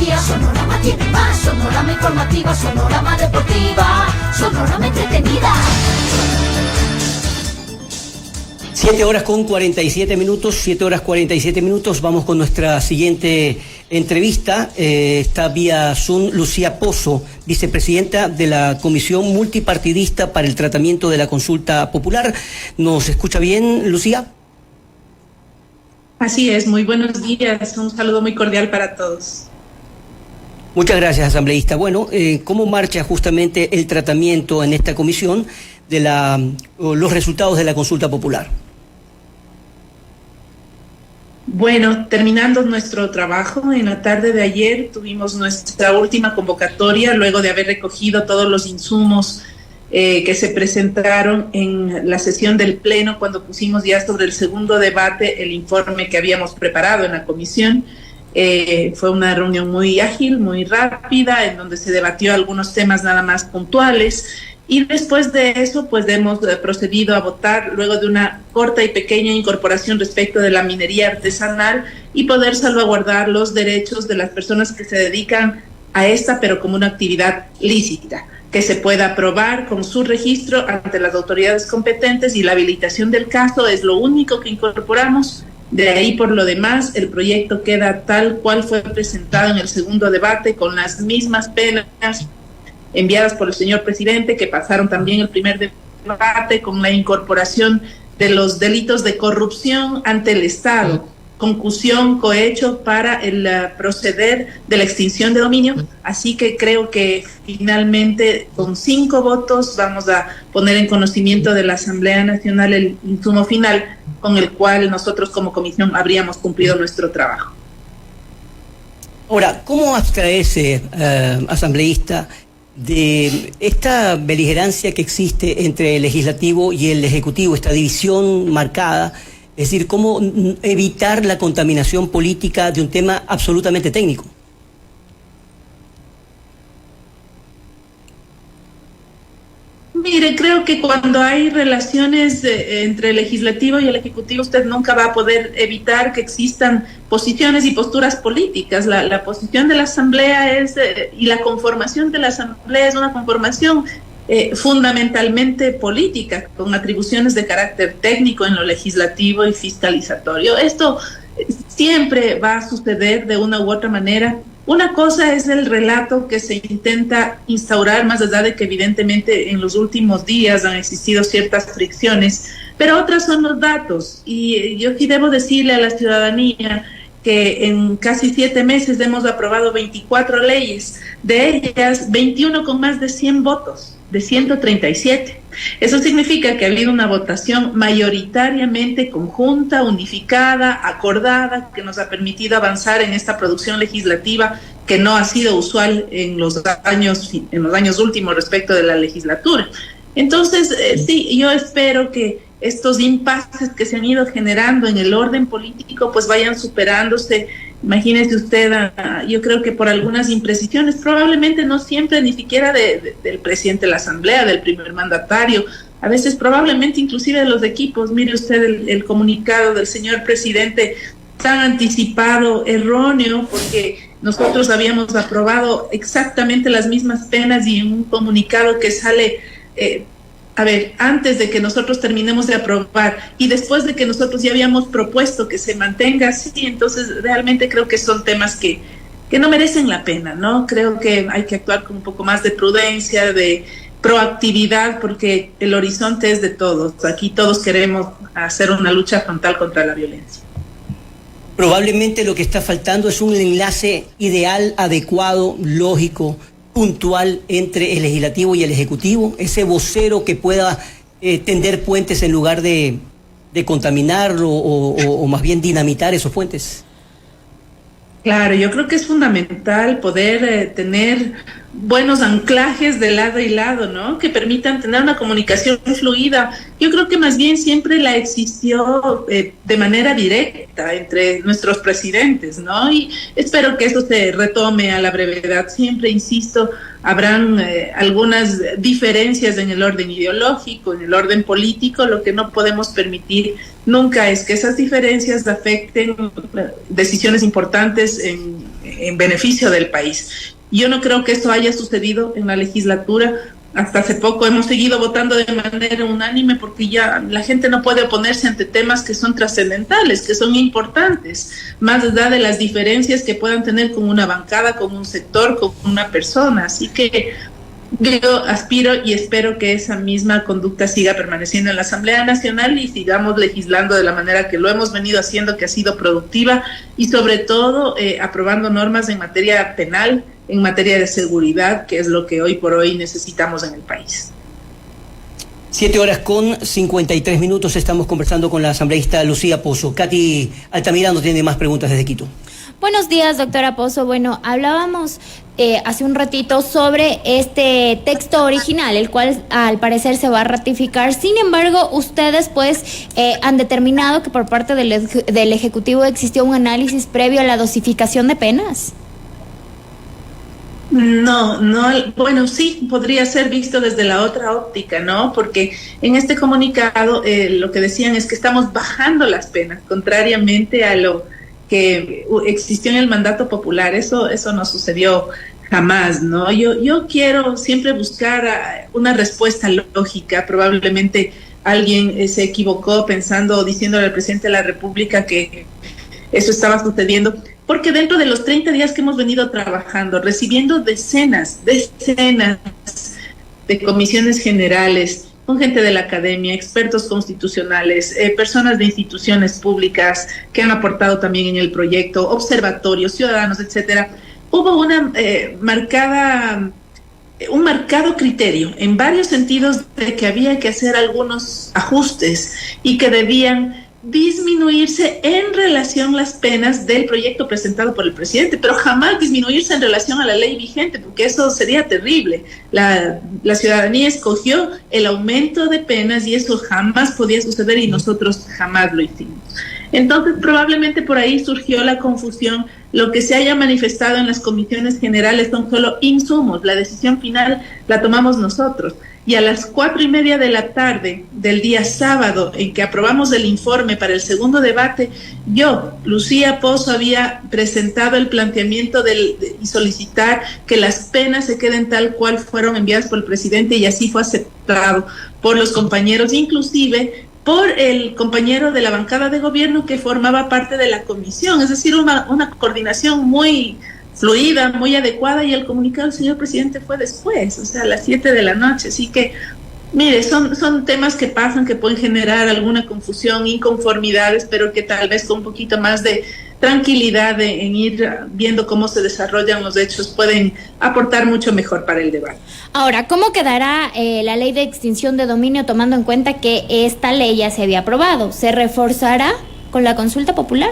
tecnología. Sonorama tiene más. Sonorama informativa, Sonorama deportiva, Sonorama entretenida. 7 horas con 47 minutos, 7 horas 47 minutos. Vamos con nuestra siguiente entrevista. Está vía Zoom Lucía Pozo, vicepresidenta de la Comisión Multipartidista para el Tratamiento de la Consulta Popular. ¿Nos escucha bien, Lucía? Así es, muy buenos días. Un saludo muy cordial para todos. Muchas gracias, asambleísta. Bueno, ¿cómo marcha justamente el tratamiento en esta comisión de los resultados de la consulta popular? Bueno, terminando nuestro trabajo, en la tarde de ayer tuvimos nuestra última convocatoria luego de haber recogido todos los insumos que se presentaron en la sesión del Pleno cuando pusimos ya sobre el segundo debate el informe que habíamos preparado en la comisión. Fue una reunión muy ágil, muy rápida, en donde se debatió algunos temas nada más puntuales. Y después de eso, pues hemos procedido a votar luego de una corta y pequeña incorporación respecto de la minería artesanal y poder salvaguardar los derechos de las personas que se dedican a esta, pero como una actividad lícita, que se pueda aprobar con su registro ante las autoridades competentes, y la habilitación del caso es lo único que incorporamos. De ahí, por lo demás, el proyecto queda tal cual fue presentado en el segundo debate, con las mismas penas enviadas por el señor presidente, que pasaron también el primer debate, con la incorporación de los delitos de corrupción ante el Estado, concusión, cohecho para el proceder de la extinción de dominio. Así que creo que finalmente con 5 votos vamos a poner en conocimiento de la Asamblea Nacional el insumo final con el cual nosotros como comisión habríamos cumplido nuestro trabajo. Ahora, ¿cómo abstraerse, asambleísta, de esta beligerancia que existe entre el legislativo y el ejecutivo, esta división marcada? Es decir, ¿cómo evitar la contaminación política de un tema absolutamente técnico? Mire, creo que cuando hay relaciones entre el legislativo y el ejecutivo, usted nunca va a poder evitar que existan posiciones y posturas políticas. La posición de la Asamblea y la conformación de la Asamblea es una conformación fundamentalmente política, con atribuciones de carácter técnico en lo legislativo y fiscalizatorio. Esto siempre va a suceder de una u otra manera. Una cosa es el relato que se intenta instaurar, más allá de que evidentemente en los últimos días han existido ciertas fricciones, pero otras son los datos. Y yo sí debo decirle a la ciudadanía que en casi 7 meses hemos aprobado 24 leyes, de ellas 21 con más de 100 votos, de 137. Eso significa que ha habido una votación mayoritariamente conjunta, unificada, acordada, que nos ha permitido avanzar en esta producción legislativa que no ha sido usual en los años últimos respecto de la legislatura. Entonces, sí, yo espero que estos impases que se han ido generando en el orden político pues vayan superándose. Imagínese usted, yo creo que por algunas imprecisiones, probablemente no siempre ni siquiera del presidente de la Asamblea, del primer mandatario, a veces probablemente inclusive de los equipos. Mire usted el comunicado del señor presidente tan anticipado, erróneo, porque nosotros habíamos aprobado exactamente las mismas penas y en un comunicado que sale antes de que nosotros terminemos de aprobar y después de que nosotros ya habíamos propuesto que se mantenga así. Entonces realmente creo que son temas que no merecen la pena, ¿no? Creo que hay que actuar con un poco más de prudencia, de proactividad, porque el horizonte es de todos. Aquí todos queremos hacer una lucha frontal contra la violencia. Probablemente lo que está faltando es un enlace ideal, adecuado, lógico, puntual entre el legislativo y el ejecutivo, ese vocero que pueda tender puentes en lugar de contaminarlo o más bien dinamitar esos puentes. Claro, yo creo que es fundamental poder tener buenos anclajes de lado y lado, ¿no? Que permitan tener una comunicación fluida. Yo creo que más bien siempre la existió de manera directa entre nuestros presidentes, ¿no? Y espero que esto se retome a la brevedad. Siempre, insisto, habrán algunas diferencias en el orden ideológico, en el orden político. Lo que no podemos permitir nunca es que esas diferencias afecten decisiones importantes en beneficio del país. Yo no creo que esto haya sucedido en la legislatura. Hasta hace poco hemos seguido votando de manera unánime porque ya la gente no puede oponerse ante temas que son trascendentales, que son importantes, más allá de las diferencias que puedan tener con una bancada, con un sector, con una persona. Así que yo aspiro y espero que esa misma conducta siga permaneciendo en la Asamblea Nacional y sigamos legislando de la manera que lo hemos venido haciendo, que ha sido productiva, y sobre todo aprobando normas en materia penal, en materia de seguridad, que es lo que hoy por hoy necesitamos en el país. 7:53. Estamos conversando con la asambleísta Lucía Pozo. Katy Altamirano tiene más preguntas desde Quito. Buenos días, doctora Pozo. Bueno, hablábamos hace un ratito sobre este texto original, el cual al parecer se va a ratificar. Sin embargo, ustedes pues han determinado que por parte del Ejecutivo existió un análisis previo a la dosificación de penas. No, bueno, sí, podría ser visto desde la otra óptica, ¿no? Porque en este comunicado lo que decían es que estamos bajando las penas, contrariamente a lo que existió en el mandato popular. Eso no sucedió jamás, ¿no? Yo quiero siempre buscar una respuesta lógica. Probablemente alguien se equivocó pensando o diciéndole al presidente de la República que eso estaba sucediendo, porque dentro de los 30 días que hemos venido trabajando, recibiendo decenas de comisiones generales, con gente de la academia, expertos constitucionales, personas de instituciones públicas que han aportado también en el proyecto, observatorios, ciudadanos, etcétera, hubo un marcado criterio en varios sentidos de que había que hacer algunos ajustes y que debían disminuirse en relación las penas del proyecto presentado por el presidente, pero jamás disminuirse en relación a la ley vigente, porque eso sería terrible. La ciudadanía escogió el aumento de penas y eso jamás podía suceder y nosotros jamás lo hicimos. Entonces, probablemente por ahí surgió la confusión. Lo que se haya manifestado en las comisiones generales son solo insumos. La decisión final la tomamos nosotros. Y a las 4:30 de la tarde del día sábado, en que aprobamos el informe para el segundo debate, yo, Lucía Pozo, había presentado el planteamiento y solicitar que las penas se queden tal cual fueron enviadas por el presidente, y así fue aceptado por los compañeros, inclusive por el compañero de la bancada de gobierno que formaba parte de la comisión. Es decir, una coordinación muy fluida, muy adecuada, y el comunicado del señor presidente fue después, o sea, a las 7 de la noche. Así que, mire, son temas que pasan, que pueden generar alguna confusión, inconformidades, pero que tal vez con un poquito más de tranquilidad en ir viendo cómo se desarrollan los hechos pueden aportar mucho mejor para el debate. Ahora, ¿cómo quedará la ley de extinción de dominio tomando en cuenta que esta ley ya se había aprobado? ¿Se reforzará con la consulta popular?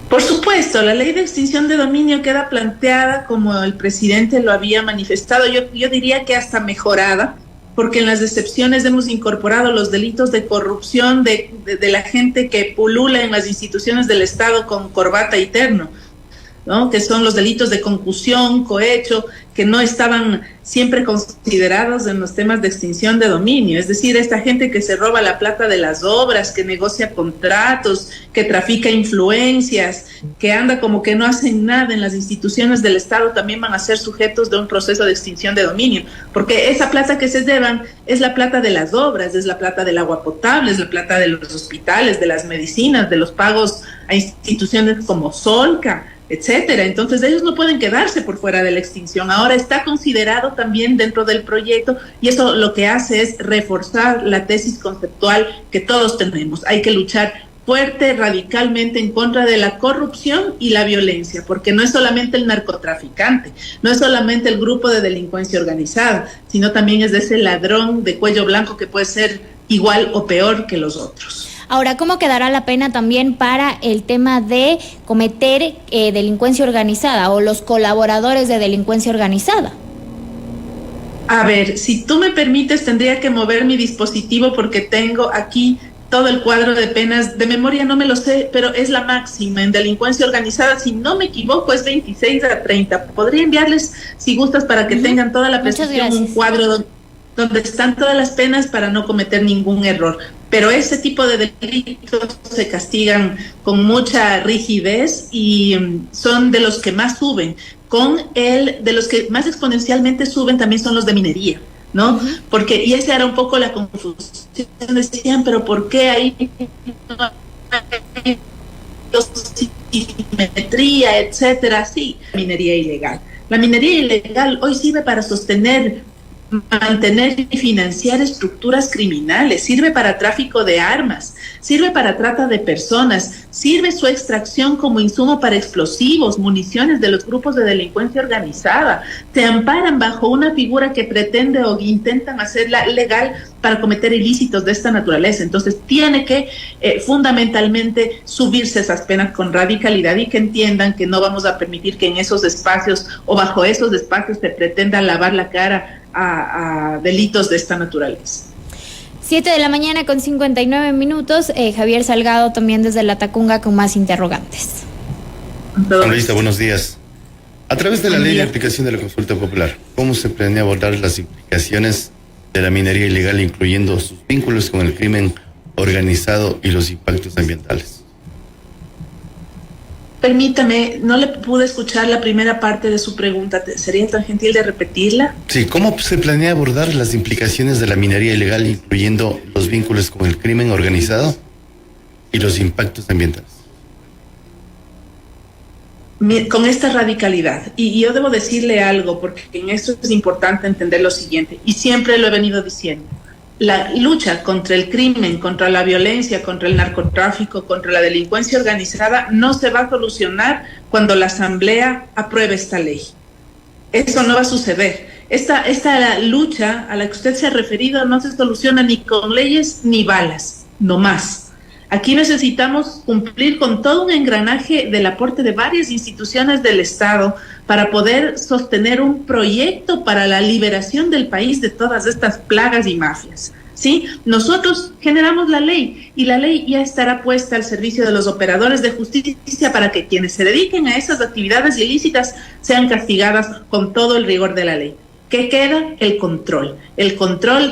Por supuesto, la ley de extinción de dominio queda planteada como el presidente lo había manifestado. Yo diría que hasta mejorada, porque en las excepciones hemos incorporado los delitos de corrupción de la gente que pulula en las instituciones del Estado con corbata y terno, ¿no? Que son los delitos de concusión, cohecho, que no estaban siempre considerados en los temas de extinción de dominio. Es decir, esta gente que se roba la plata de las obras, que negocia contratos, que trafica influencias, que anda como que no hacen nada en las instituciones del Estado, también van a ser sujetos de un proceso de extinción de dominio, porque esa plata que se llevan es la plata de las obras, es la plata del agua potable, es la plata de los hospitales, de las medicinas, de los pagos a instituciones como Solca, etcétera. Entonces ellos no pueden quedarse por fuera de la extinción. Ahora está considerado también dentro del proyecto, y eso lo que hace es reforzar la tesis conceptual que todos tenemos. Hay que luchar fuerte, radicalmente en contra de la corrupción y la violencia, porque no es solamente el narcotraficante, no es solamente el grupo de delincuencia organizada, sino también es de ese ladrón de cuello blanco que puede ser igual o peor que los otros. Ahora, ¿cómo quedará la pena también para el tema de cometer delincuencia organizada o los colaboradores de delincuencia organizada? A ver, si tú me permites, tendría que mover mi dispositivo porque tengo aquí todo el cuadro de penas. De memoria no me lo sé, pero es la máxima en delincuencia organizada. Si no me equivoco, es 26 a 30. Podría enviarles, si gustas, para que tengan toda la precisión, un cuadro donde están todas las penas para no cometer ningún error. Pero ese tipo de delitos se castigan con mucha rigidez y son de los que más suben. De los que más exponencialmente suben también son los de minería, ¿no? Porque, y esa era un poco la confusión, decían, pero ¿por qué ahí no hay simetría, etcétera? Sí, minería ilegal. La minería ilegal hoy sirve para sostener, mantener y financiar estructuras criminales, sirve para tráfico de armas, sirve para trata de personas, sirve su extracción como insumo para explosivos, municiones de los grupos de delincuencia organizada. Se amparan bajo una figura que pretende o intentan hacerla legal para cometer ilícitos de esta naturaleza. Entonces tiene que fundamentalmente subirse esas penas con radicalidad y que entiendan que no vamos a permitir que en esos espacios o bajo esos espacios se pretenda lavar la cara a delitos de esta naturaleza. 7:59 a.m. Javier Salgado también desde La Tacunga con más interrogantes. Analista, buenos días. A través de la ley de aplicación de la consulta popular, ¿cómo se planea abordar las implicaciones de la minería ilegal, incluyendo sus vínculos con el crimen organizado y los impactos ambientales? Permítame, no le pude escuchar la primera parte de su pregunta. ¿Sería tan gentil de repetirla? Sí, ¿cómo se planea abordar las implicaciones de la minería ilegal, incluyendo los vínculos con el crimen organizado y los impactos ambientales? Con esta radicalidad, y yo debo decirle algo, porque en esto es importante entender lo siguiente, y siempre lo he venido diciendo. La lucha contra el crimen, contra la violencia, contra el narcotráfico, contra la delincuencia organizada no se va a solucionar cuando la Asamblea apruebe esta ley. Eso no va a suceder. Esta lucha a la que usted se ha referido no se soluciona ni con leyes ni balas, no más. Aquí necesitamos cumplir con todo un engranaje del aporte de varias instituciones del Estado para poder sostener un proyecto para la liberación del país de todas estas plagas y mafias. ¿Sí? Nosotros generamos la ley y la ley ya estará puesta al servicio de los operadores de justicia para que quienes se dediquen a esas actividades ilícitas sean castigadas con todo el rigor de la ley. ¿Qué queda? El control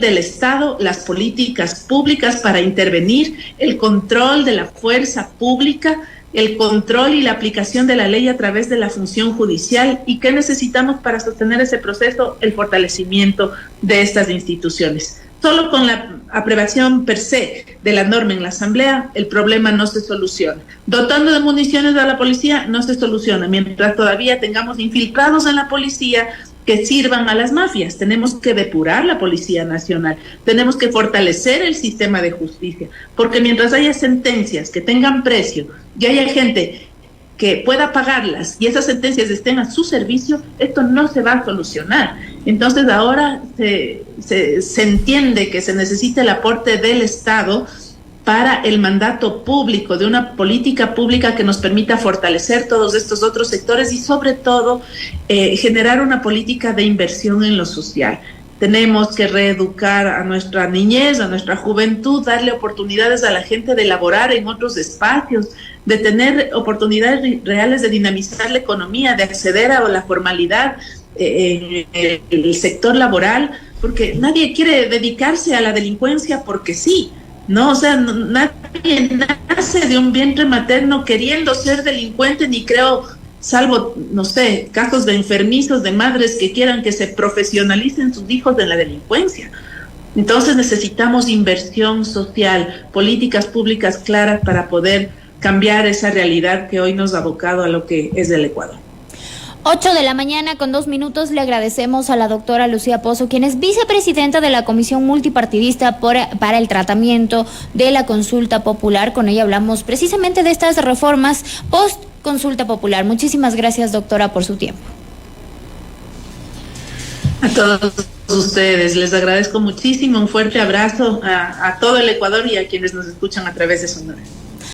del Estado, las políticas públicas para intervenir, el control de la fuerza pública, el control y la aplicación de la ley a través de la función judicial. ¿Y qué necesitamos para sostener ese proceso? El fortalecimiento de estas instituciones. Solo con la aprobación per se de la norma en la Asamblea, el problema no se soluciona. Dotando de municiones a la policía, no se soluciona. Mientras todavía tengamos infiltrados en la policía que sirvan a las mafias, tenemos que depurar la Policía Nacional, tenemos que fortalecer el sistema de justicia, porque mientras haya sentencias que tengan precio y haya gente que pueda pagarlas y esas sentencias estén a su servicio, esto no se va a solucionar. Entonces ahora se entiende que se necesita el aporte del Estado para el mandato público, de una política pública que nos permita fortalecer todos estos otros sectores y sobre todo generar una política de inversión en lo social. Tenemos que reeducar a nuestra niñez, a nuestra juventud, darle oportunidades a la gente de laborar en otros espacios, de tener oportunidades reales de dinamizar la economía, de acceder a la formalidad en el sector laboral, porque nadie quiere dedicarse a la delincuencia porque sí. No, o sea, nadie nace de un vientre materno queriendo ser delincuente, ni creo, salvo, no sé, casos de enfermizos, de madres que quieran que se profesionalicen sus hijos de la delincuencia. Entonces necesitamos inversión social, políticas públicas claras para poder cambiar esa realidad que hoy nos ha abocado a lo que es el Ecuador. 8:02 le agradecemos a la doctora Lucía Pozo, quien es vicepresidenta de la Comisión Multipartidista para el Tratamiento de la Consulta Popular. Con ella hablamos precisamente de estas reformas post consulta popular. Muchísimas gracias, doctora, por su tiempo. A todos ustedes. Les agradezco muchísimo. Un fuerte abrazo a todo el Ecuador y a quienes nos escuchan a través de Sonora.